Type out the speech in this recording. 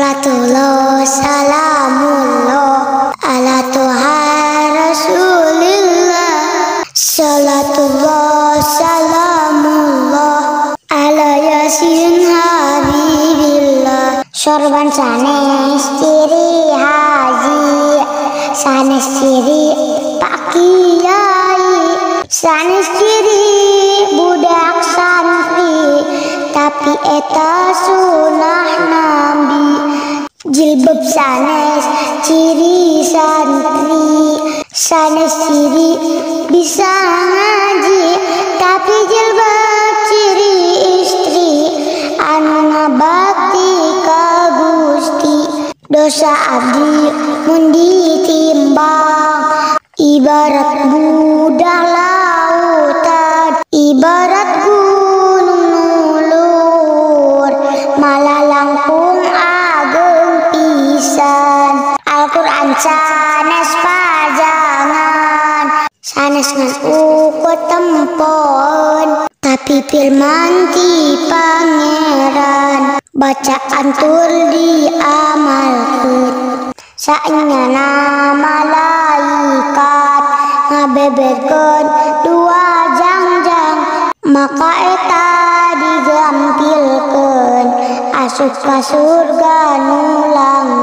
Salatullah salamullah ala Tuha Rasulillah. Salatullah salamullah ala Yasin Habibillah. Sorban sanes ciri haji, sanes ciri Pak Kiai, sanes ciri budak santri, tapi eta sunah Nabi. Jilbab sanes ciri santri, sanes ciri bisa ngaji, tapi jilbab ciri istri anu ngabakti ka Gusti. Dosa abdi mun ditimbang ibarat budak lautan, ibarat gunung nulur malah langkung ageng pisan. Al-Qur'an sanes pajangan, sanes ngan ukut tempon, tapi firman ti pangeran bacaan tur diamalkeun. Saenyana malaikat ngabeberkeun dua jangjang, maka eta digampilkeun asup ka surga nu langgeng.